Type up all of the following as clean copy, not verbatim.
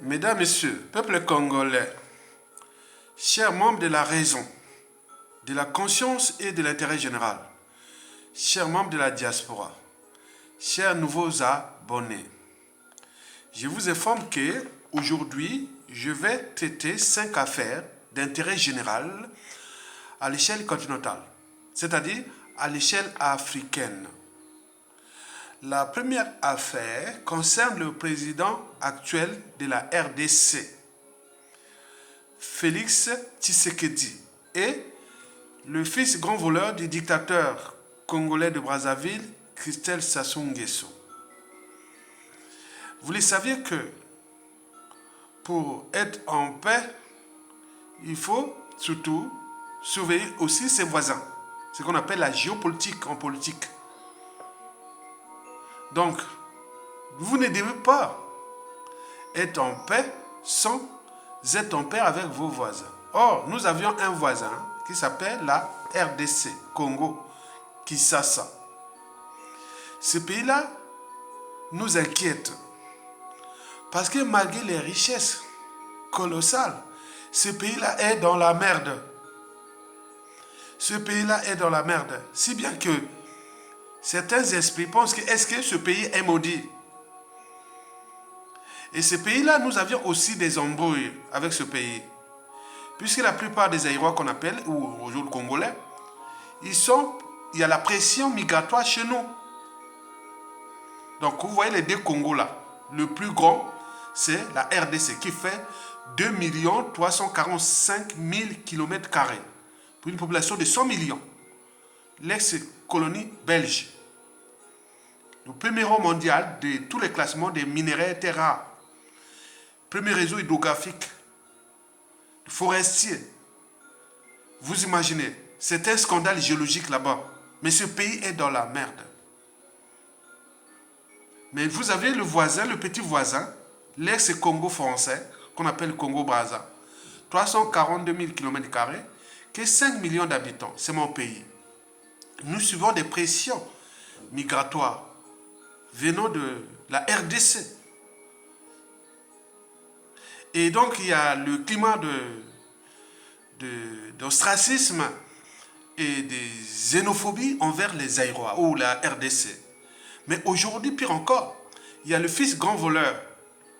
Mesdames, Messieurs, peuple congolais, chers membres de la raison, de la conscience et de l'intérêt général, chers membres de la diaspora, chers nouveaux abonnés, je vous informe que aujourd'hui, je vais traiter 5 affaires d'intérêt général à l'échelle continentale, c'est-à-dire à l'échelle africaine. La première affaire concerne le président actuel de la RDC, Félix Tshisekedi, et le fils grand voleur du dictateur congolais de Brazzaville, Christelle Sassou Nguesso. Vous le saviez que pour être en paix, il faut surtout surveiller aussi ses voisins. Ce qu'on appelle la géopolitique en politique. Donc, vous ne devez pas être en paix sans être en paix avec vos voisins. Or, nous avions un voisin qui s'appelle la RDC, Congo, Kinshasa. Ce pays-là nous inquiète. Parce que malgré les richesses colossales, ce pays-là est dans la merde. Ce pays-là est dans la merde. Si bien que certains esprits pensent que est-ce que ce pays est maudit? Et ce pays-là, nous avions aussi des embrouilles avec ce pays. Puisque la plupart des Aïrois qu'on appelle, ou aujourd'hui Congolais, il y a la pression migratoire chez nous. Donc vous voyez les deux Congos là. Le plus grand, c'est la RDC qui fait 2 345 000 km². Pour une population de 100 millions. L'ex-colonie belge. Le premier rang mondial de tous les classements des minéraux terres rares. Premier réseau hydrographique. Forestier. Vous imaginez, c'est un scandale géologique là-bas. Mais ce pays est dans la merde. Mais vous avez le voisin, le petit voisin, l'ex-Congo français, qu'on appelle Congo-Brazza. 342 000 km², qui est 5 millions d'habitants. C'est mon pays. Nous suivons des pressions migratoires venant de la RDC. Et donc, il y a le climat d'ostracisme et de xénophobie envers les Aïrois ou la RDC. Mais aujourd'hui, pire encore, il y a le fils grand voleur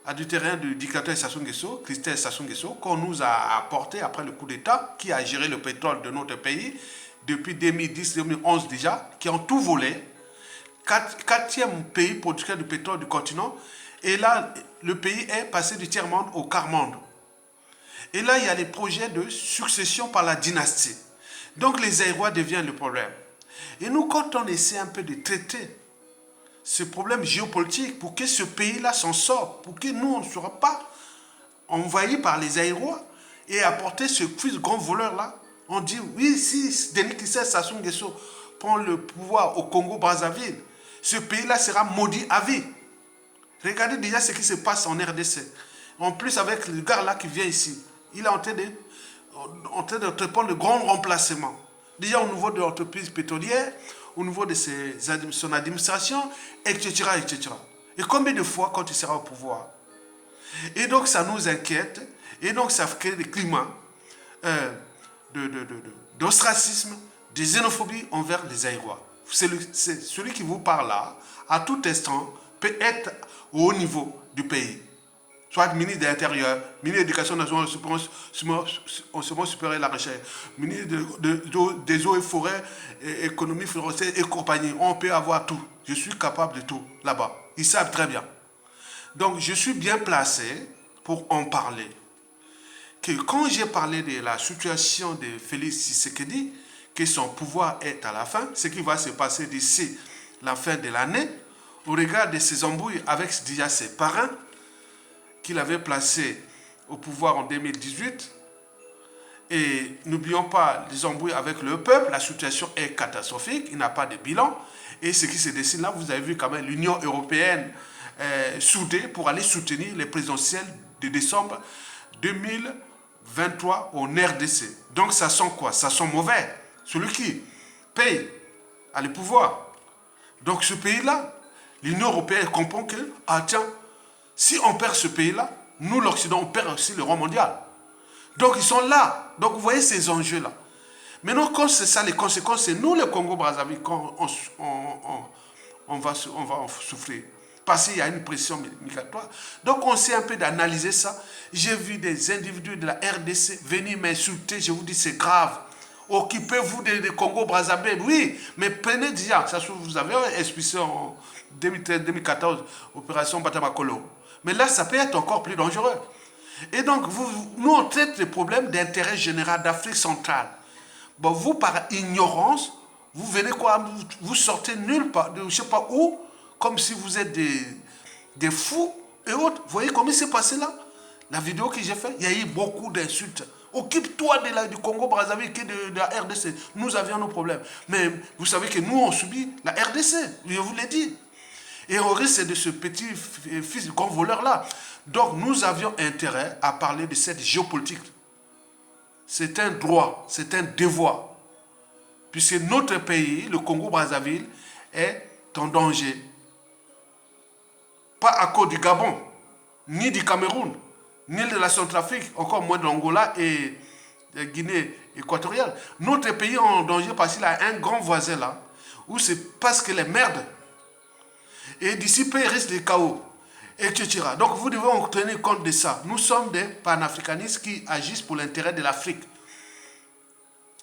adultérien du dictateur Sassou Nguesso, Christelle Sassou Nguesso, qu'on nous a apporté après le coup d'État, qui a géré le pétrole de notre pays depuis 2010-2011 déjà, qui ont tout volé. Quatrième pays producteur de pétrole du continent. Et là, le pays est passé du tiers-monde au quart-monde. Et là, il y a les projets de succession par la dynastie. Donc, les Aïrois deviennent le problème. Et nous, quand on essaie un peu de traiter ce problème géopolitique pour que ce pays-là s'en sorte, pour que nous, on ne soit pas envahis par les Aïrois et apporter ce fils grand voleur-là, on dit, oui, si Denis Sassou Nguesso prend le pouvoir au Congo-Brazzaville, ce pays-là sera maudit à vie. Regardez déjà ce qui se passe en RDC. En plus, avec le gars là qui vient ici, il est en train de répondre de grands remplacements. Déjà au niveau de l'entreprise pétrolière, au niveau de son administration, etc., etc. Et combien de fois quand il sera au pouvoir? Et donc ça nous inquiète, et donc ça crée des climats d'ostracisme, de xénophobie envers les Aïrois. C'est celui qui vous parle là, à tout instant, peut être au haut niveau du pays. Soit ministre de l'Intérieur, ministre de l'Éducation nationale, enseignement supérieur et la recherche, ministre des eaux et forêts, économie forestière et compagnie. On peut avoir tout. Je suis capable de tout là-bas. Ils savent très bien. Donc, je suis bien placé pour en parler. Que quand j'ai parlé de la situation de Félix Tshisekedi, que son pouvoir est à la fin, ce qui va se passer d'ici la fin de l'année, au regard de ses embrouilles avec déjà ses parrains, qu'il avait placés au pouvoir en 2018. Et n'oublions pas les embrouilles avec le peuple, la situation est catastrophique, il n'a pas de bilan. Et ce qui se dessine là, vous avez vu quand même l'Union européenne soudée pour aller soutenir les présidentielles de décembre 2023 au RDC. Donc ça sent quoi? Ça sent mauvais. Celui qui paye a le pouvoir. Donc ce pays-là, l'Union européenne comprend que, ah tiens, si on perd ce pays-là, Nous, l'Occident, on perd aussi le rang mondial. Donc, ils sont là. Donc, vous voyez ces enjeux-là. Maintenant, quand c'est ça, les conséquences, c'est nous, le Congo-Brazzaville, quand on va en souffrir. Parce qu'il y a une pression migratoire. Donc, on sait un peu d'analyser ça. J'ai vu des individus de la RDC venir m'insulter. Je vous dis, c'est grave. Occupez-vous des Congo-Brazzaville. Oui, mais prenez déjà. Ça, vous avez expliqué en 2013-2014, opération Batamakolo. Mais là, ça peut être encore plus dangereux. Et donc, nous, on traite les problèmes d'intérêt général d'Afrique centrale. Bon, vous, par ignorance, vous venez quoi, vous sortez nulle part, de je ne sais pas où, comme si vous êtes des fous et autres. Vous voyez comment il s'est passé là? La vidéo que j'ai faite, il y a eu beaucoup d'insultes. Occupe-toi du Congo-Brazzaville que de la RDC. Nous avions nos problèmes. Mais vous savez que nous, on subit la RDC. Je vous l'ai dit. Et on risque de ce petit fils de grand voleur-là. Donc, nous avions intérêt à parler de cette géopolitique. C'est un droit, c'est un devoir. Puisque notre pays, le Congo-Brazzaville, est en danger. Pas à cause du Gabon, ni du Cameroun, ni de la Centrafrique, encore moins de l'Angola et de Guinée équatoriale. Notre pays est en danger parce qu'il a un grand voisin là, où c'est parce que les merdes. Et d'ici peu, il risque des chaos, etc. Donc vous devez tenir compte de ça. Nous sommes des panafricanistes qui agissent pour l'intérêt de l'Afrique.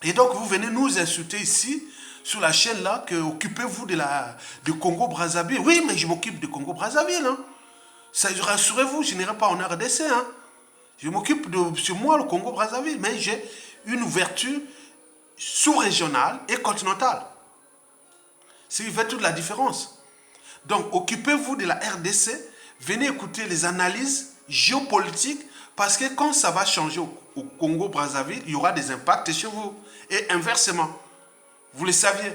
Et donc vous venez nous insulter ici, sur la chaîne là, que occupez-vous de Congo-Brazzaville. Oui, mais je m'occupe de Congo-Brazzaville. Hein. Rassurez-vous, je n'irai pas en RDC. Hein. Je m'occupe de moi, le Congo-Brazzaville. Mais j'ai une ouverture sous-régionale et continentale. C'est fait toute la différence. Donc, occupez-vous de la RDC, venez écouter les analyses géopolitiques, parce que quand ça va changer au Congo-Brazzaville, il y aura des impacts sur vous. Et inversement, vous le saviez.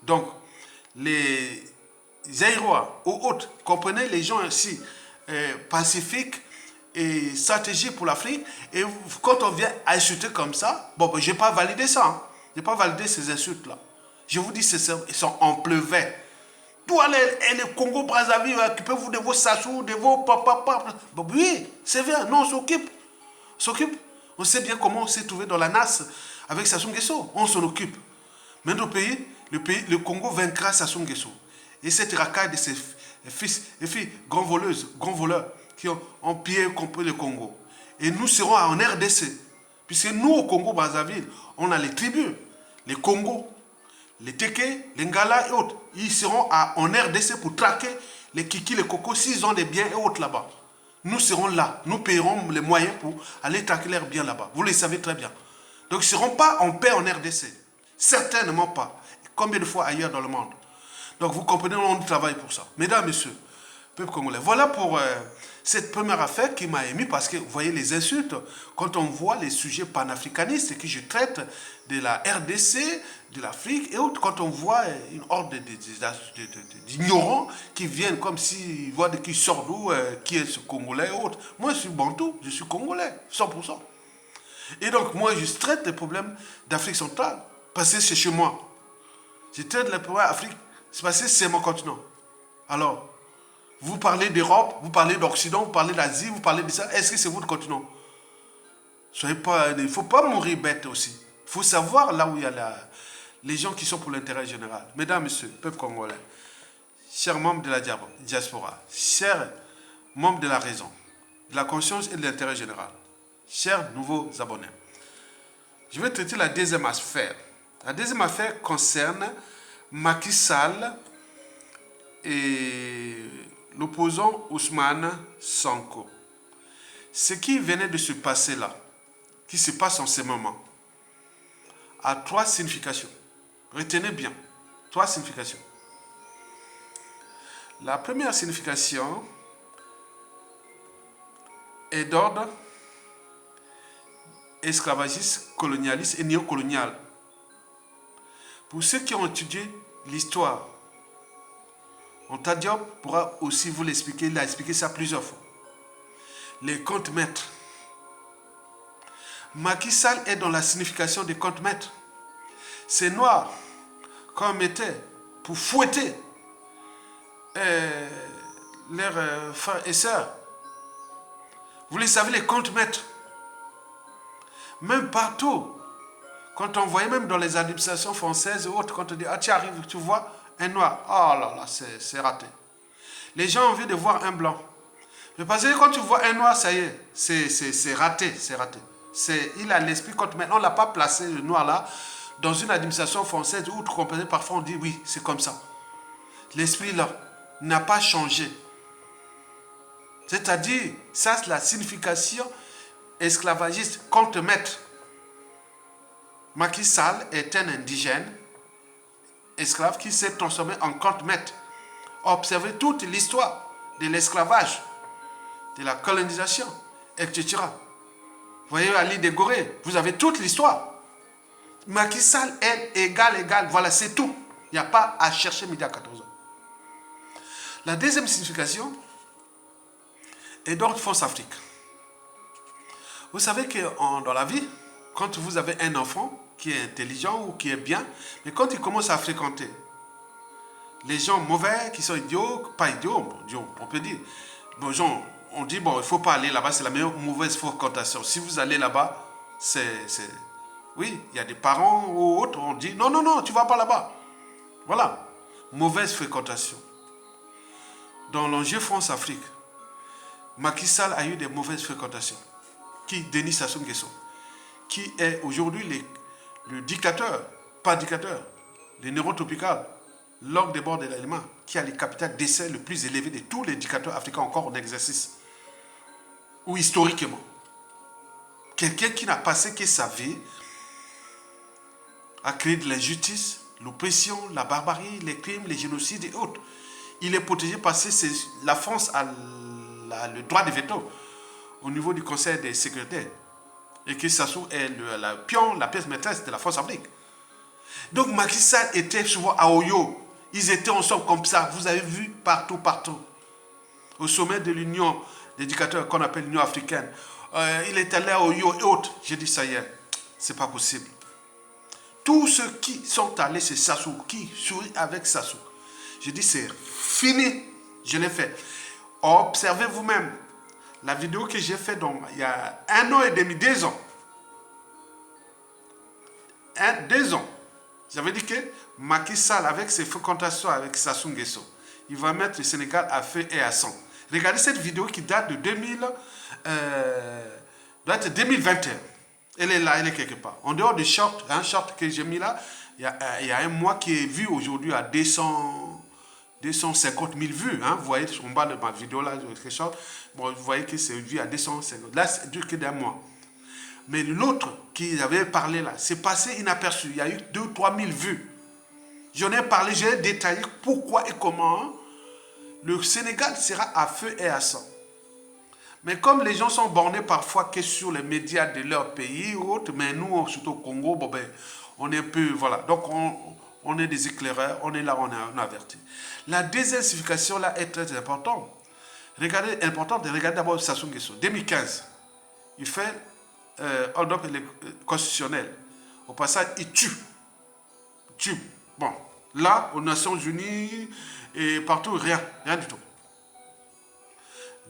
Donc, les Zaïrois ou autres, comprenez les gens ici, pacifiques et stratégiques pour l'Afrique, et quand on vient insulter comme ça, bon, ben, je n'ai pas validé ça. Hein. Je n'ai pas validé ces insultes-là. Je vous dis, ils sont en pleuvet. Tout le Congo-Brazzaville, occupez-vous de vos sassous, de vos papa. Bon, oui, c'est vrai, non, on s'occupe. On s'occupe. On sait bien comment on s'est trouvé dans la nasse avec Sassou Nguesso. On s'en occupe. Mais notre pays, le Congo vaincra Sassou Nguesso. Et cette racaille de ses fils et filles, grands voleurs, qui ont pillé le Congo. Et nous serons en RDC. Puisque nous, au Congo-Brazzaville, on a les tribus, les Congos, les Téké, les Ngala et autres. Ils seront en RDC pour traquer les Kiki, les Cocos, s'ils ont des biens et autres là-bas. Nous serons là. Nous payerons les moyens pour aller traquer leurs biens là-bas. Vous le savez très bien. Donc, ils ne seront pas en paix en RDC. Certainement pas. Combien de fois ailleurs dans le monde. Donc, vous comprenez, on travaille pour ça. Mesdames, messieurs, peuple congolais. Voilà pour cette première affaire qui m'a ému parce que vous voyez les insultes, quand on voit les sujets panafricanistes que je traite de la RDC, de l'Afrique et autres, quand on voit une horde d'ignorants qui viennent comme s'ils voient qui sort d'où, qui est ce Congolais et autres. Moi, je suis bantou, je suis Congolais, 100%. Et donc, moi, je traite les problèmes d'Afrique centrale parce que c'est chez moi. Je traite les problèmes d'Afrique, c'est parce que c'est mon continent. Alors, vous parlez d'Europe, vous parlez d'Occident, vous parlez d'Asie, vous parlez de ça. Est-ce que c'est votre continent? Soyez pas, il ne faut pas mourir bête aussi. Il faut savoir là où il y a les gens qui sont pour l'intérêt général. Mesdames, messieurs, peuple congolais, chers membres de la diaspora, chers membres de la raison, de la conscience et de l'intérêt général, chers nouveaux abonnés, je vais traiter la deuxième affaire. La deuxième affaire concerne Macky Sall et l'opposant Ousmane Sonko. Ce qui venait de se passer là, qui se passe en ce moment, a trois significations. Retenez bien, trois significations. La première signification est d'ordre esclavagiste, colonialiste et néocolonial. Pour ceux qui ont étudié l'histoire, Anta Diop pourra aussi vous l'expliquer, il a expliqué ça plusieurs fois. Les comptes maîtres. Macky Sall est dans la signification des comptes maîtres. C'est noir qu'on mettait pour fouetter leurs frères et sœurs, Vous les savez, les comptes maîtres. Même partout. Quand on voyait même dans les administrations françaises ou autres, quand on dit, ah tu arrives, tu vois un noir. Oh là là, c'est raté. Les gens ont envie de voir un blanc. Mais parce que quand tu vois un noir, ça y est, c'est raté, c'est raté. Il a l'esprit, quand maintenant on ne l'a pas placé, le noir là, dans une administration française ou comprenez, parfois on dit oui, c'est comme ça. L'esprit là n'a pas changé. C'est-à-dire, ça c'est la signification esclavagiste, compte maître. Macky Sall est un indigène, esclave qui s'est transformé en compte maître. Observez toute l'histoire de l'esclavage, de la colonisation, etc. Vous voyez Ali de Gorée, vous avez toute l'histoire. Macky Sall est égal, voilà, c'est tout. Il n'y a pas à chercher midi à 14 ans. La deuxième signification est d'ordre Force Afrique. Vous savez que dans la vie, quand vous avez un enfant qui est intelligent ou qui est bien, mais quand il commence à fréquenter les gens mauvais, qui sont idiots, pas idiots, on peut dire, bon, genre, on dit, bon, il ne faut pas aller là-bas, c'est la meilleure mauvaise fréquentation. Si vous allez là-bas, oui, il y a des parents ou autres, on dit, non, tu ne vas pas là-bas. Voilà, mauvaise fréquentation. Dans l'enjeu France-Afrique, Macky Sall a eu des mauvaises fréquentations. Qui Denis Sassou Nguesso, qui est aujourd'hui le dictateur, pas dictateur, le neurotropical, l'orgue des bords de l'aliment, qui a le capital d'essai le plus élevé de tous les dictateurs africains encore en exercice, ou historiquement. Quelqu'un qui n'a passé que sa vie à créer de l'injustice, l'oppression, la barbarie, les crimes, les génocides et autres. Il est protégé parce que la France a le droit de veto au niveau du Conseil des sécurités. Et que Sassou est la pièce maîtresse de la Force Afrique. Donc Macky Sall était souvent à Oyo. Ils étaient ensemble comme ça. Vous avez vu partout. Au sommet de l'Union des dictateurs qu'on appelle l'Union africaine. Il est allé à Oyo et autres. J'ai dit ça hier. C'est pas possible. Tous ceux qui sont allés chez Sassou, qui sourient avec Sassou. J'ai dit c'est fini. Je l'ai fait. Observez vous-même. La vidéo que j'ai faite il y a 1 an et demi, 2 ans. 2 ans. J'avais dit que Macky Sall, avec ses fréquentations avec Sassou Nguesso, il va mettre le Sénégal à feu et à sang. Regardez cette vidéo qui date de 2021. Elle est là, elle est quelque part. En dehors du short, un short que j'ai mis là, il y a un mois qui est vu aujourd'hui à 250 000 vues. Hein. Vous voyez, en bas de ma vidéo là, bon, vous voyez que c'est vu à 250. Là, c'est dur que d'un mois. Mais l'autre qui avait parlé là, c'est passé inaperçu. Il y a eu 2 000 à 3 000 vues. J'en ai parlé, j'ai détaillé pourquoi et comment le Sénégal sera à feu et à sang. Mais comme les gens sont bornés parfois que sur les médias de leur pays ou autres, mais nous, surtout au Congo, bon ben, on est un peu, voilà. Donc, on est des éclaireurs, on est là, on est avertis. La désertification là est très importante. Regardez d'abord Sassou Nguesso. 2015, il fait hold-up constitutionnel. Au passage, il tue. Bon, là, aux Nations Unies et partout, rien du tout.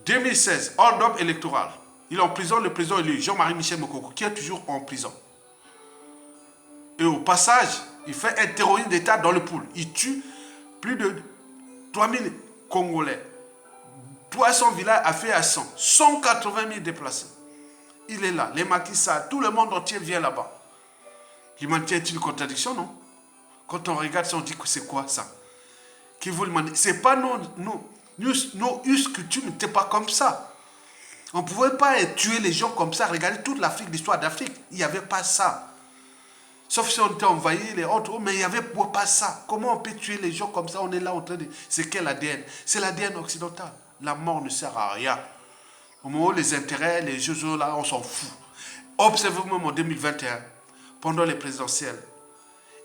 2016, hold-up électoral. Il est en prison, le président élu, Jean-Marie Michel Mokoko, qui est toujours en prison. Et au passage, il fait un terrorisme d'État dans le pool. Il tue plus de 3000 Congolais. 300 villages à fait à 100. 180 000 déplacés. Il est là. Les Macky Sall, tout le monde entier vient là-bas. L'humanité est une contradiction, non? Quand on regarde ça, on dit que c'est quoi ça? Qui vous demandez? C'est pas nos coutumes n'étaient pas comme ça. On ne pouvait pas tuer les gens comme ça. Regardez toute l'Afrique, l'histoire d'Afrique. Il n'y avait pas ça. Sauf si on était envahi, les autres, mais il n'y avait pas ça. Comment on peut tuer les gens comme ça? On est là en train de... C'est quel ADN? C'est l'ADN occidental. La mort ne sert à rien. Au moment où les intérêts, les jeux là, on s'en fout. Observez-vous même en 2021, pendant les présidentielles,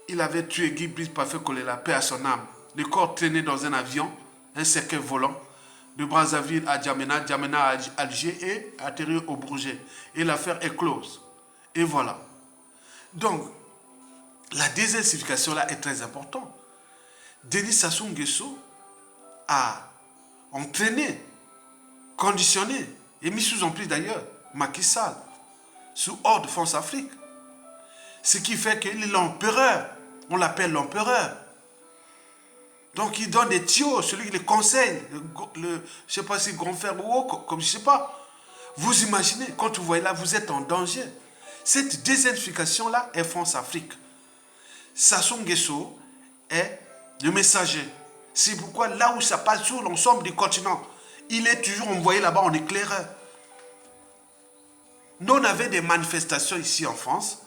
il avait tué Guy Brice Parfait Kolela, paix à son âme. Le corps traîné dans un avion, un cercueil volant, de Brazzaville à Djamena, Djamena à Alger et atterri au Bourget. Et l'affaire est close. Et voilà. Donc, la désertification là est très importante. Denis Sassou Nguesso a entraîné, conditionné et mis sous emprise d'ailleurs, Macky Sall, sous ordre de France-Afrique. Ce qui fait qu'il est l'empereur. On l'appelle l'empereur. Donc il donne des tuyaux, celui qui les conseille, je ne sais pas si grand frère ou autre, comme je ne sais pas. Vous imaginez, quand vous voyez là, vous êtes en danger. Cette désertification-là est France-Afrique. Sassou Nguesso est le messager. C'est pourquoi là où ça passe sur l'ensemble du continent, il est toujours envoyé là-bas en éclaireur. Nous, on avait des manifestations ici en France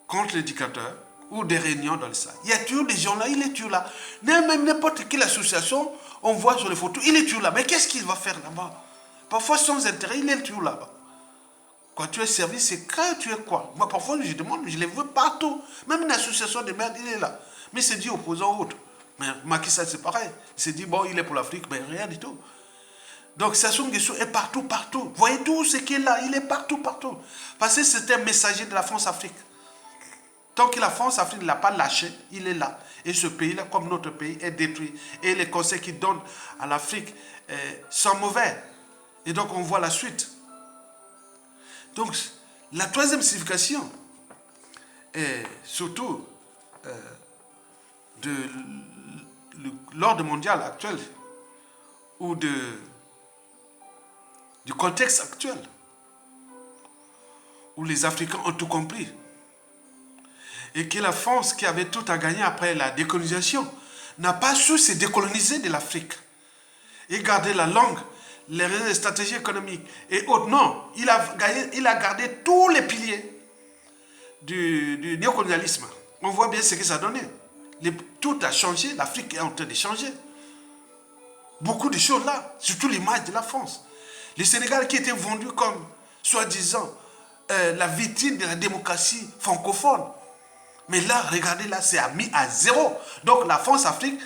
contre les dictateurs ou des réunions dans le Sahel. Il y a toujours des gens là, il est toujours là. Même n'importe quelle association, on voit sur les photos, il est toujours là. Mais qu'est-ce qu'il va faire là-bas? Parfois, sans intérêt, il est toujours là-bas. Quand tu es servi, c'est quand tu es quoi? Moi, parfois, je demande, je les veux partout. Même une association de merde, il est là. Mais c'est dit opposant autre. Mais Macky Sall, c'est pareil. Il s'est dit, bon, il est pour l'Afrique, mais rien du tout. Donc, Sassou Nguesso est partout, partout. Voyez tout ce qui est là, il est partout, partout. Parce que c'est un messager de la France-Afrique. Tant que la France-Afrique ne l'a pas lâché, il est là. Et ce pays-là, comme notre pays, est détruit. Et les conseils qu'il donne à l'Afrique sont mauvais. Et donc, on voit la suite. Donc, la troisième signification est surtout de l'ordre mondial actuel ou du contexte actuel où les Africains ont tout compris et que la France, qui avait tout à gagner après la décolonisation, n'a pas su se décoloniser de l'Afrique et garder la langue, les stratégies économiques et autres. Non, il a gardé tous les piliers du néocolonialisme. On voit bien ce que ça a donné. Tout a changé, l'Afrique est en train de changer. Beaucoup de choses là, surtout l'image de la France. Le Sénégal qui était vendu comme, soi-disant, la vitrine de la démocratie francophone. Mais là, regardez là, c'est mis à zéro. Donc la France-Afrique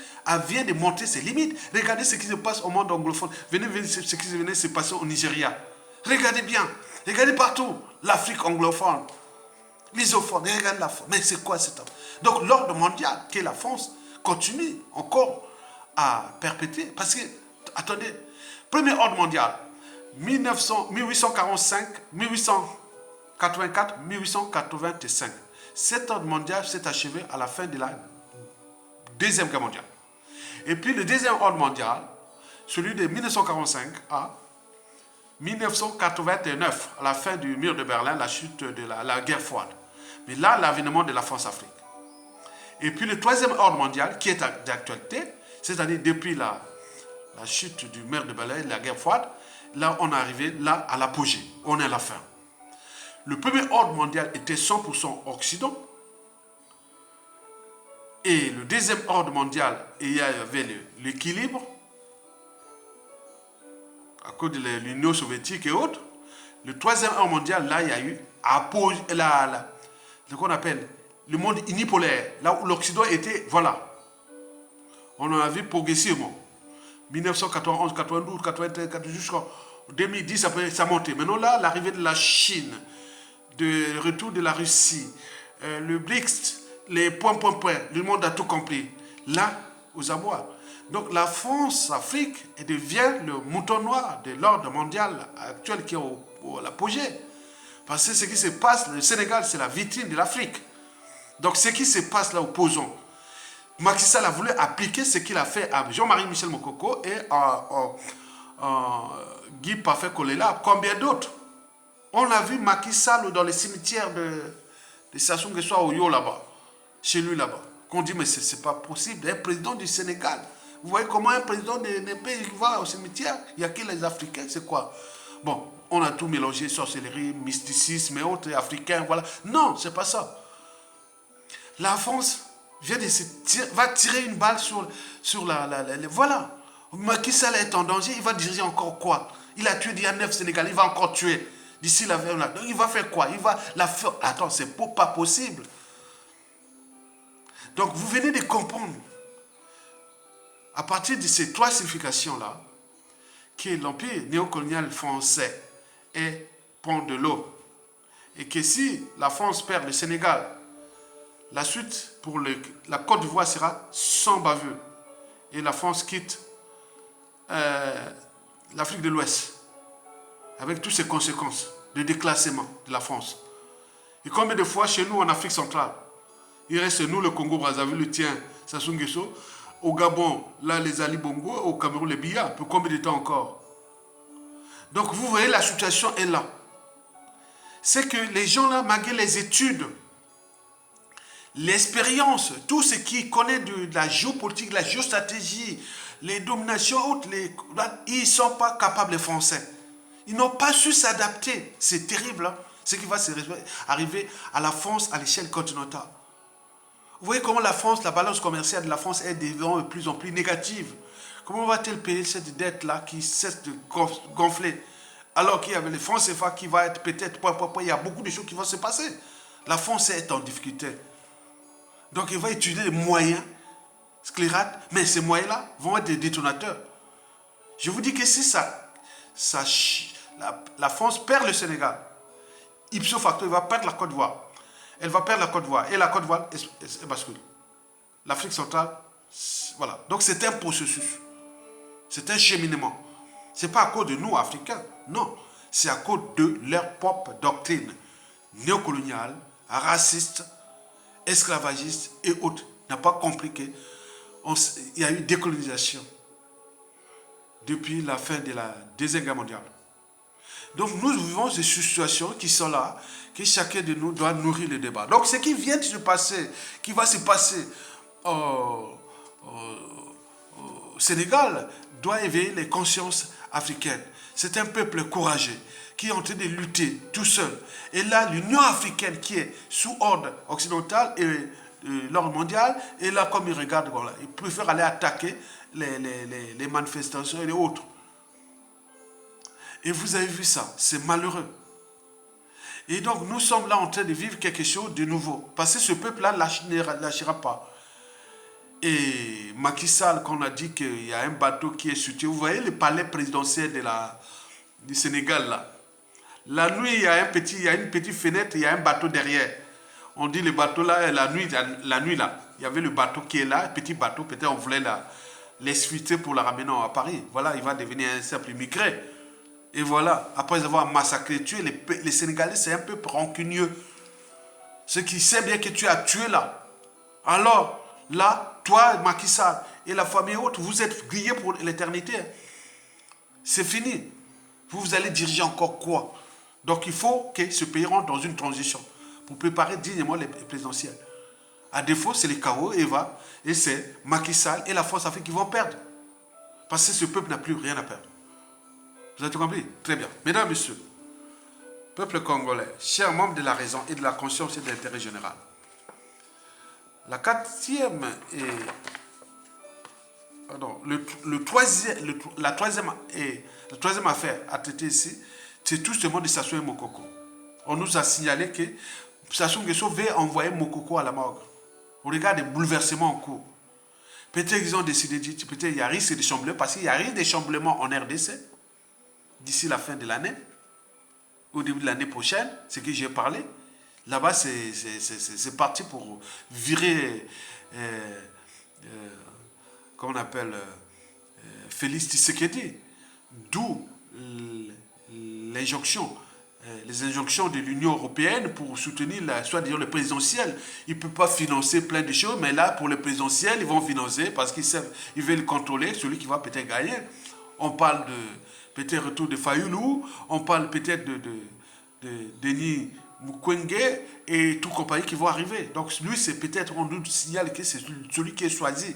vient de montrer ses limites. Regardez ce qui se passe au monde anglophone. Venez ce qui venait de se passer au Nigeria. Regardez bien. Regardez partout. L'Afrique anglophone. L'isophone. Regardez la France. Mais c'est quoi cet homme? Donc l'ordre mondial, qui est la France, continue encore à perpétuer. Parce que, attendez, premier ordre mondial, 1845, 1884, 1885. Cet ordre mondial s'est achevé à la fin de la Deuxième Guerre mondiale. Et puis le deuxième ordre mondial, celui de 1945 à 1989, à la fin du mur de Berlin, la chute de la guerre froide. Mais là, l'avènement de la France-Afrique. Et puis le troisième ordre mondial, qui est d'actualité, c'est-à-dire depuis la chute du mur de Berlin, la guerre froide, là, on est arrivé là à l'apogée. On est à la fin. Le premier ordre mondial était 100% Occident. Et le deuxième ordre mondial, il y avait l'équilibre, à cause de l'Union soviétique et autres. Le troisième ordre mondial, là, il y a eu ce qu'on appelle le monde unipolaire, là où l'Occident était, voilà. On en a vu progressivement. 1991, 92, 93, jusqu'en 2010, ça montait. Maintenant, là, l'arrivée de la Chine, le retour de la Russie, le BRICS, les points, le monde a tout compris. Là, aux abois. Donc la France, l'Afrique, devient le mouton noir de l'ordre mondial actuel qui est à l'apogée. Parce que ce qui se passe, le Sénégal, c'est la vitrine de l'Afrique. Donc ce qui se passe là, opposons. Macky Sall a voulu appliquer ce qu'il a fait à Jean-Marie Michel Mokoko et à Guy Parfait Kolela, combien d'autres. On a vu Macky Sall dans les cimetières de Sassou Nguesso à Oyo là-bas, chez lui là-bas. Qu'on dit, mais c'est pas possible, un président du Sénégal. Vous voyez comment un président d'un pays va au cimetière, il n'y a que les Africains, c'est quoi? Bon, on a tout mélangé, sorcellerie, mysticisme et autres, africains, voilà. Non, c'est pas ça. La France va tirer une balle sur voilà. Macky Sall est en danger, il va diriger encore quoi? Il a tué 9 Sénégalais, il va encore tuer. D'ici la veille, il va faire quoi? Il va la faire. Attends, c'est pas possible. Donc, vous venez de comprendre, à partir de ces trois significations-là, que l'empire néocolonial français est pont de l'eau. Et que si la France perd le Sénégal, la suite pour la Côte d'Ivoire sera sans bavure. Et la France quitte l'Afrique de l'Ouest. avec toutes ces conséquences de déclassement de la France. Et combien de fois chez nous en Afrique centrale, il reste nous, le Congo-Brazzaville, le tien, Sassou Nguesso, au Gabon, là, les Ali Bongo, au Cameroun, les Biya, pour combien de temps encore? Donc, vous voyez, la situation est là. C'est que les gens là, malgré les études, l'expérience, tout ce qui connaît de la géopolitique, la géostratégie, les dominations hautes, ils ne sont pas capables, les Français. Ils n'ont pas su s'adapter. C'est terrible, hein? Ce qui va arriver à la France à l'échelle continentale. Vous voyez comment la France, la balance commerciale de la France est de plus en plus négative. Comment va-t-elle payer cette dette-là qui cesse de gonfler? Alors qu'il y avait les francs CFA qui va être peut-être, il y a beaucoup de choses qui vont se passer. La France est en difficulté. Donc il va utiliser les moyens sclérates, mais ces moyens-là vont être des détonateurs. Je vous dis que si la France perd le Sénégal, ipso facto, elle va perdre la Côte d'Ivoire. Elle va perdre la Côte d'Ivoire. Et la Côte d'Ivoire, elle bascule. L'Afrique centrale, voilà. Donc c'est un processus. C'est un cheminement. Ce n'est pas à cause de nous, Africains. Non. C'est à cause de leur propre doctrine néocoloniale, raciste, esclavagiste et autres. N'a pas compris qu'il y a eu décolonisation depuis la fin de la Deuxième Guerre mondiale. Donc nous vivons ces situations qui sont là, que chacun de nous doit nourrir le débat. Donc ce qui vient de se passer, qui va se passer au Sénégal, doit éveiller les consciences africaines. C'est un peuple courageux qui est en train de lutter tout seul. Et là, l'Union africaine qui est sous ordre occidental et l'ordre mondial, et là, comme ils regardent, voilà, ils préfèrent aller attaquer les manifestations et les autres. Et vous avez vu ça, c'est malheureux. Et donc, nous sommes là en train de vivre quelque chose de nouveau. Parce que ce peuple-là ne lâchera pas. Et Macky Sall, qu'on a dit qu'il y a un bateau qui est soutenu. Vous voyez le palais présidentiel du Sénégal, là. La nuit, il y a une petite fenêtre, il y a un bateau derrière. On dit le bateau là, la nuit là, il y avait le bateau qui est là, petit bateau, peut-être on voulait l'exfiltrer pour la ramener à Paris. Voilà, il va devenir un simple immigré. Et voilà, après avoir massacré, tué les Sénégalais, c'est un peu rancunieux. Ce qui sait bien que tu as tué là. Alors, là, toi, Macky Sall et la famille haute, vous êtes grillés pour l'éternité. C'est fini. Vous allez diriger encore quoi? Donc, il faut que ce pays rentre dans une transition pour préparer dignement les présidentielles. À défaut, c'est les chaos, et c'est Macky Sall et la force africaine qui vont perdre. Parce que ce peuple n'a plus rien à perdre. Vous avez tout compris? Très bien. Mesdames, Messieurs, peuple congolais, chers membres de la raison et de la conscience et de l'intérêt général, la troisième affaire à traiter ici, c'est tout simplement de Sassou Mokoko. On nous a signalé que Sassou Nguesso veut envoyer Mokoko à la morgue. On regarde les bouleversements en cours. Peut-être qu'ils ont décidé, peut-être il y a risque de chamboulement, parce qu'il y a risque de chamboulement en RDC d'ici la fin de l'année, au début de l'année prochaine, ce que j'ai parlé. Là-bas, c'est parti pour virer, comment on appelle, Félix Tshisekedi. D'où l'injonction, les injonctions de l'Union européenne pour soutenir soit dire le présidentiel. Ils ne peuvent pas financer plein de choses, mais là, pour le présidentiel, ils vont financer parce qu'ils veulent contrôler celui qui va peut-être gagner. On parle de peut-être retour de Fayoulou, on parle peut-être de Denis Mukwege et tout compagnie qui vont arriver. Donc lui, c'est peut-être, on nous signale que c'est celui qui est choisi,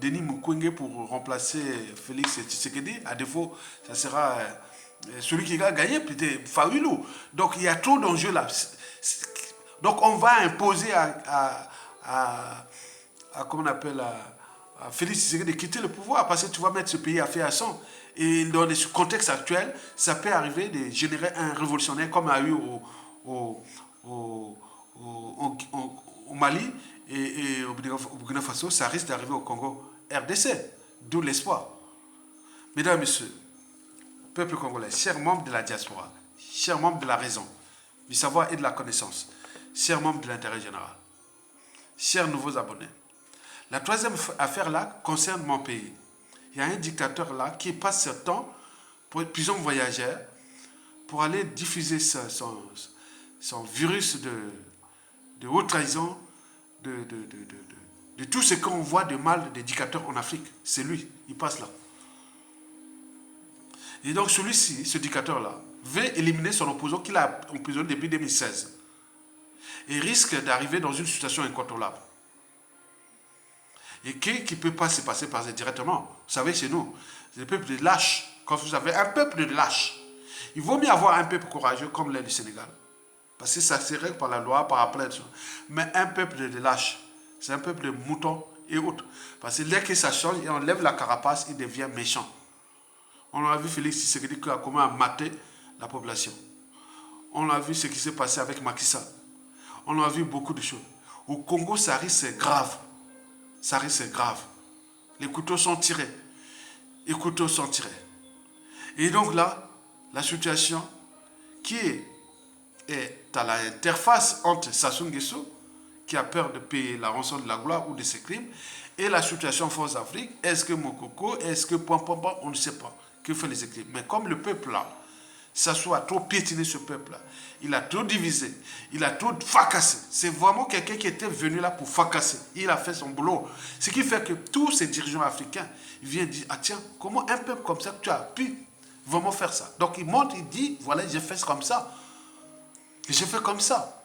Denis Mukwege, pour remplacer Félix Tshisekedi. À défaut, ça sera celui qui va gagner, peut-être Fayoulou. Donc il y a trop d'enjeux là. Donc on va imposer comment on appelle, à Félix Tshisekedi de quitter le pouvoir parce que tu vas mettre ce pays à faire à son. Et dans le contexte actuel, ça peut arriver de générer un révolutionnaire comme il y a eu au Mali et au Burkina Faso. Ça risque d'arriver au Congo RDC, d'où l'espoir. Mesdames et Messieurs, peuple congolais, chers membres de la diaspora, chers membres de la raison, du savoir et de la connaissance, chers membres de l'intérêt général, chers nouveaux abonnés, la troisième affaire là concerne mon pays. Il y a un dictateur là qui passe ce temps pour prison voyageur pour aller diffuser son virus de haute trahison, de tout ce qu'on voit de mal des dictateurs en Afrique. C'est lui, il passe là. Et donc celui-ci, ce dictateur-là, veut éliminer son opposant qu'il a emprisonné depuis 2016. Et risque d'arriver dans une situation incontrôlable. Et qui ne peut pas se passer par directement. Vous savez, chez nous, c'est le peuple de lâches. Quand vous avez un peuple de lâches, il vaut mieux avoir un peuple courageux comme l'est du Sénégal. Parce que ça se règle par la loi, par appel. Mais un peuple de lâches, c'est un peuple de moutons et autres. Parce que dès que ça change, et on lève la carapace, il devient méchant. On a vu Félix Tshisekedi qui a comment mater la population. On a vu ce qui s'est passé avec Macky Sall. On a vu beaucoup de choses. Au Congo, ça risque grave. Ça risque grave. Les couteaux sont tirés. Les couteaux sont tirés. Et donc là, la situation qui est à l'interface entre Sassou Nguesso, qui a peur de payer la rançon de la gloire ou de ses crimes, et la situation Force Afrique, est-ce que Mokoko, est-ce que on ne sait pas que fait les écrits. Mais comme le peuple là, Sassou a trop piétiné ce peuple là, il a trop divisé, il a trop fracassé. C'est vraiment quelqu'un qui était venu là pour fracasser. Il a fait son boulot. Ce qui fait que tous ces dirigeants africains viennent dire, ah tiens, comment un peuple comme ça, tu as pu vraiment faire ça. Donc il monte, il dit, voilà, j'ai fait comme ça. J'ai fait comme ça.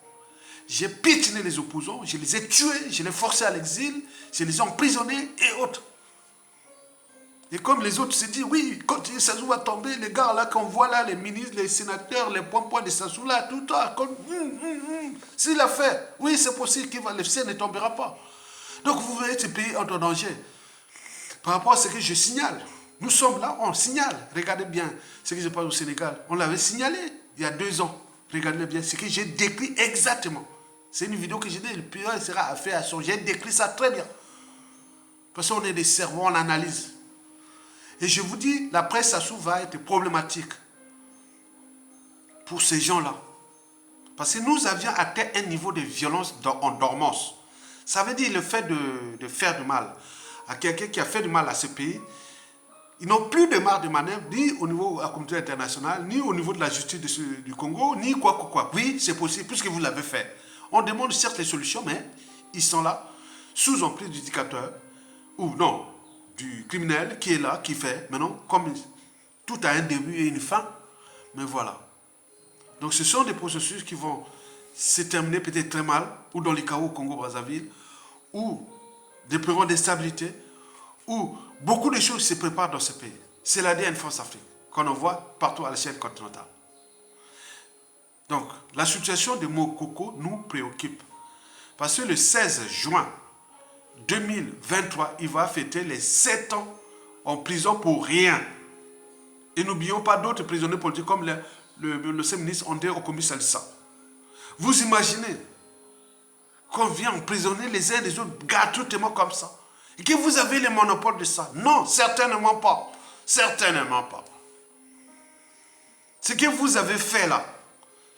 J'ai piétiné les opposants, je les ai tués, je les ai forcés à l'exil, je les ai emprisonnés et autres. Et comme les autres se disent, oui, quand Sassou va tomber, les gars là qu'on voit là, les ministres, les sénateurs, les points de Sassou là, tout ça, s'il a fait, oui, c'est possible que le FC ne tombera pas. Donc vous voyez ce pays en danger. Par rapport à ce que je signale, nous sommes là, on signale. Regardez bien ce qui se passe au Sénégal. On l'avait signalé il y a 2 ans. Regardez bien ce que j'ai décrit exactement. C'est une vidéo que j'ai dit, le pays sera à faire à son. J'ai décrit ça très bien. Parce qu'on est des cerveaux, on analyse. Et je vous dis, la presse Sassou va être problématique pour ces gens-là. Parce que nous avions atteint un niveau de violence en dormance. Ça veut dire le fait de faire du mal à quelqu'un qui a fait du mal à ce pays. Ils n'ont plus de marge de manœuvre, ni au niveau de la communauté internationale, ni au niveau de la justice du Congo, ni quoi. Oui, c'est possible, puisque vous l'avez fait. On demande certes les solutions, mais ils sont là, sous emprise du dictateur, ou non, du criminel qui est là, qui fait, maintenant, comme tout a un début et une fin, mais voilà. Donc ce sont des processus qui vont se terminer peut-être très mal, ou dans les chaos au Congo-Brazzaville, ou des problèmes d'instabilité, ou beaucoup de choses se préparent dans ce pays. C'est l'ADN Force Afrique, qu'on en voit partout à l'échelle continentale. Donc, la situation de Mokoko nous préoccupe. Parce que le 16 juin 2023, il va fêter les 7 ans en prison pour rien. Et n'oublions pas d'autres prisonniers politiques comme le ministre André Okomi Salissa. Vous imaginez qu'on vient emprisonner les uns les autres gratuitement comme ça. Et que vous avez le monopole de ça. Non, certainement pas. Certainement pas. Ce que vous avez fait là,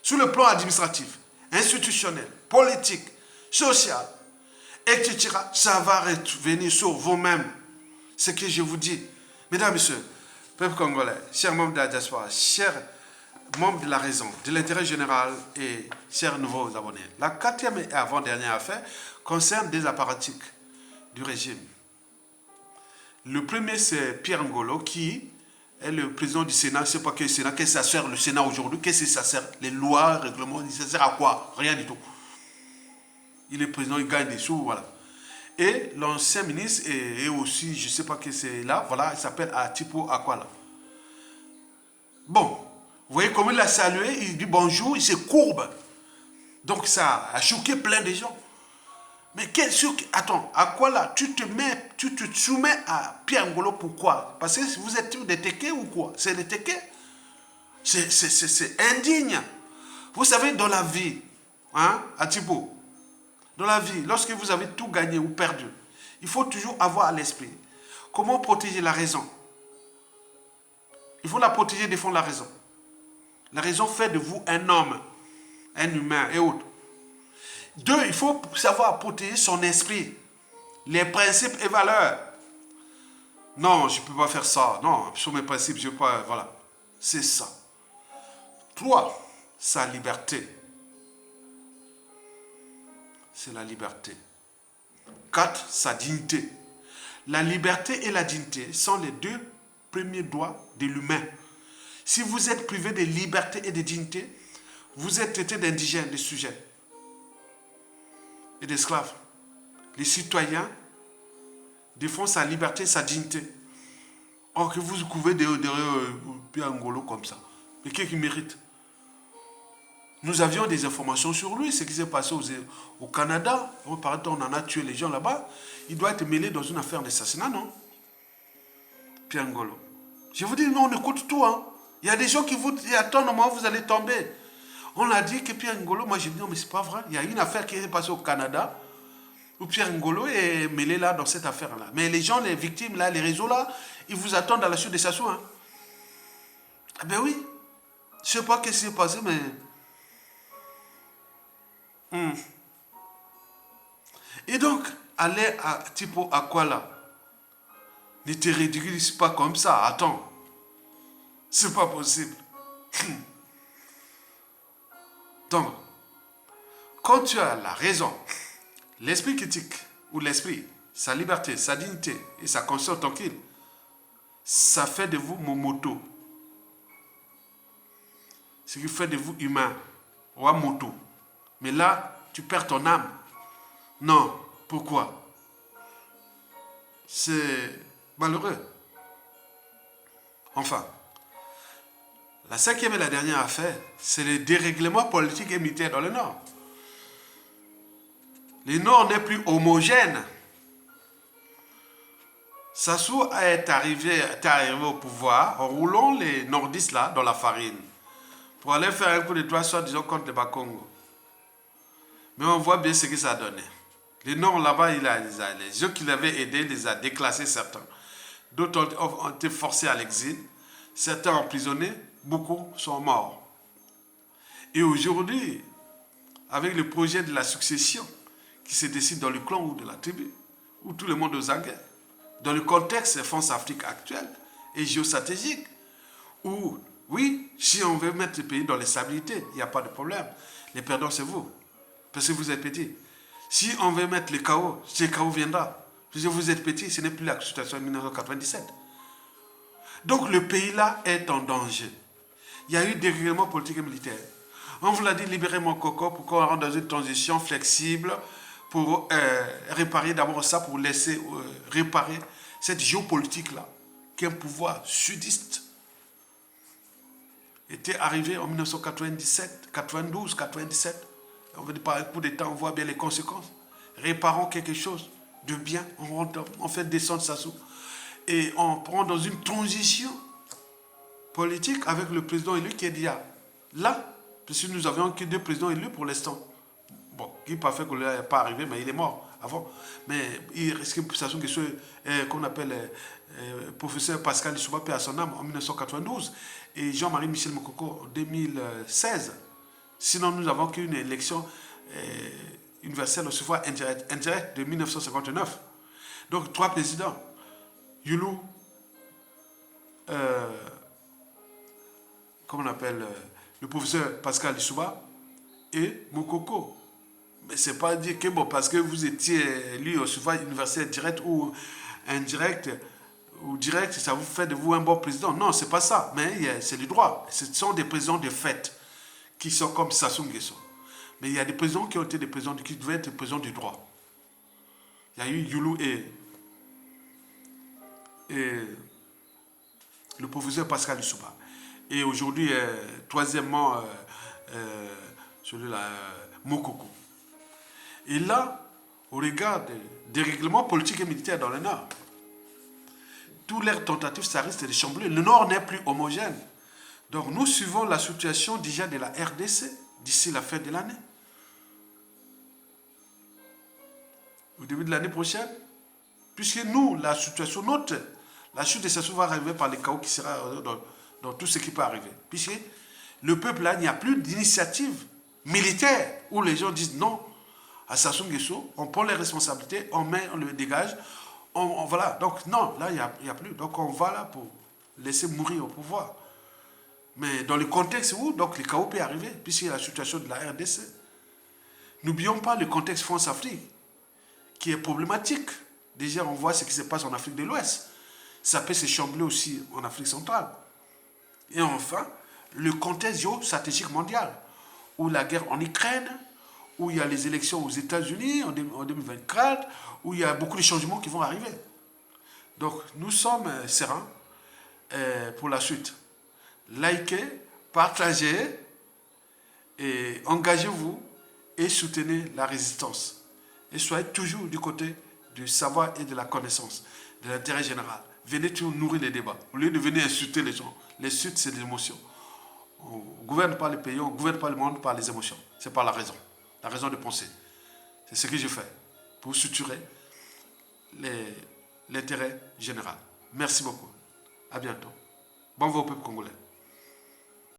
sur le plan administratif, institutionnel, politique, social, etc., ça va revenir sur vous-même. Ce que je vous dis. Mesdames, Messieurs, peuple congolais, chers membres de la diaspora, chers membres de la raison, de l'intérêt général et chers nouveaux abonnés. La 4e et avant-dernière affaire concerne des apparatchiks du régime. Le premier, c'est Pierre Ngolo, qui est le président du Sénat. Je ne sais pas quel Sénat, qu'est-ce que ça sert le Sénat aujourd'hui, qu'est-ce que ça sert, les lois, les règlements, ça sert à quoi? Rien du tout. Il est président, il gagne des sous, voilà. Et l'ancien ministre, et aussi, je ne sais pas qui c'est là, voilà, il s'appelle Atipo Akwala. Bon, vous voyez comment il a salué, il dit bonjour, il se courbe. Donc ça a choqué plein de gens. Mais attends, Akwala, tu te soumets à Pierre Ngolo, pourquoi? Parce que vous êtes des téqués ou quoi? C'est des téqués. C'est indigne. Vous savez, dans la vie, hein, Atipo, dans la vie, lorsque vous avez tout gagné ou perdu, il faut toujours avoir à l'esprit comment protéger la raison. Il faut la protéger, défendre la raison. La raison fait de vous un homme, un humain et autres. 2, il faut savoir protéger son esprit, les principes et valeurs. Non, je ne peux pas faire ça. Non, sur mes principes, je ne peux pas. Voilà. C'est ça. 3, sa liberté. C'est la liberté. 4, sa dignité. La liberté et la dignité sont les deux premiers droits de l'humain. Si vous êtes privé de liberté et de dignité, vous êtes traité d'indigène, de sujet et d'esclave. Les citoyens défendent sa liberté et sa dignité. Or que vous couvez derrière Pierre Ngolo comme ça. Mais qui mérite? Nous avions des informations sur lui, ce qui s'est passé au Canada. Par exemple, on en a tué les gens là-bas. Il doit être mêlé dans une affaire d'assassinat, non? Pierre Ngolo. Je vous dis, non, on écoute tout. Hein. Il y a des gens qui vous attendent, au moment où vous allez tomber. On a dit que Pierre Ngolo, moi j'ai dit, non, mais c'est pas vrai. Il y a une affaire qui est passée au Canada, où Pierre Ngolo est mêlé là, dans cette affaire-là. Mais les gens, les victimes, là, les réseaux là, ils vous attendent à la suite des Sassou. Hein. Ah ben oui. Je sais pas ce qui s'est passé, mais... Et donc, aller à Tipo Aquala, ne te ridiculise pas comme ça. Attends. C'est pas possible. Donc, quand tu as la raison, l'esprit critique, ou l'esprit, sa liberté, sa dignité et sa conscience tranquille, ça fait de vous momoto. Ce qui fait de vous humain, ou moto. Mais là, tu perds ton âme. Non. Pourquoi? C'est malheureux. Enfin, la cinquième et la dernière affaire, c'est le dérèglement politique et militaire dans le Nord. Le Nord n'est plus homogène. Sassou est arrivé au pouvoir en roulant les nordistes là dans la farine pour aller faire un coup de doigt, soit disons contre le Bakongo. Mais on voit bien ce que ça a donné. Les Nord là-bas, les gens qui l'avaient aidé, les a déclassés certains. D'autres ont été forcés à l'exil. Certains emprisonnés, beaucoup sont morts. Et aujourd'hui, avec le projet de la succession qui se décide dans le clan ou de la tribu, où tout le monde est aux aguets, dans le contexte de France-Afrique actuelle et géostratégique, où, oui, si on veut mettre le pays dans les stabilités, il n'y a pas de problème. Les perdants, c'est vous, parce que vous êtes petits. Si on veut mettre le chaos, ce chaos viendra. Parce que vous êtes petits, ce n'est plus la situation de 1997. Donc le pays là est en danger. Il y a eu des règlements politiques et militaires. On vous l'a dit, libérez mon coco pour qu'on rentre dans une transition flexible, pour réparer d'abord ça, pour laisser réparer cette géopolitique-là, qui est un pouvoir sudiste, était arrivé en 1997, 92, 97. On veut dire par un coup d'État, on voit bien les conséquences. Réparons quelque chose de bien, on fait descendre Sassou. Et on prend dans une transition politique avec le président élu qui est déjà là, parce que nous avions que 2 présidents élus pour l'instant. Bon, qui n'est pas fait qu'il n'est pas arrivé, mais il est mort avant. Mais il risque Sassou Nguesso, qu'on appelle professeur Pascal Lissouba, paix à son âme, en 1992, et Jean-Marie Michel Mokoko en 2016. Sinon, nous avons qu'une élection universelle au suffrage indirect de 1959. Donc, 3 présidents. Youlou, comment on appelle, le professeur Pascal Lissouba et Mokoko. Mais ce n'est pas dire que bon, parce que vous étiez élu au suffrage universel direct ou indirect, ou direct, ça vous fait de vous un bon président. Non, ce n'est pas ça. Mais c'est du droit. Ce sont des présidents de fait qui sont comme Sassou Nguesso. Mais il y a des présidents qui ont été des présidents qui devaient être des présidents du droit. Il y a eu Youlou et le professeur Pascal Lissouba. Et aujourd'hui, troisièmement, celui-là, Mokoko. Et là, au regard des règlements politiques et militaires dans le Nord, tous leurs tentatives, ça risque de chambouler. Le Nord n'est plus homogène. Donc nous suivons la situation déjà de la RDC d'ici la fin de l'année. Au début de l'année prochaine, puisque nous, la situation, la chute de Sassou va arriver par le chaos qui sera dans tout ce qui peut arriver. Puisque le peuple là, il n'y a plus d'initiative militaire où les gens disent non à Sassou Nguesso, on prend les responsabilités, on le dégage, voilà. Donc non, là, il n'y a plus. Donc on va là pour laisser mourir au pouvoir. Mais dans le contexte où donc, le chaos peut arriver, puisqu'il y a la situation de la RDC. N'oublions pas le contexte France-Afrique, qui est problématique. Déjà, on voit ce qui se passe en Afrique de l'Ouest. Ça peut se chambrer aussi en Afrique centrale. Et enfin, le contexte géostratégique mondial, où la guerre en Ukraine, où il y a les élections aux États-Unis en 2024, où il y a beaucoup de changements qui vont arriver. Donc, nous sommes sereins pour la suite. Likez, partagez et engagez-vous et soutenez la résistance. Et soyez toujours du côté du savoir et de la connaissance, de l'intérêt général. Venez toujours nourrir les débats, au lieu de venir insulter les gens. L'insulte, c'est des émotions. On ne gouverne pas le pays, on ne gouverne pas le monde par les émotions. C'est par la raison de penser. C'est ce que je fais pour structurer l'intérêt général. Merci beaucoup. À bientôt. Bon vos peuple congolais.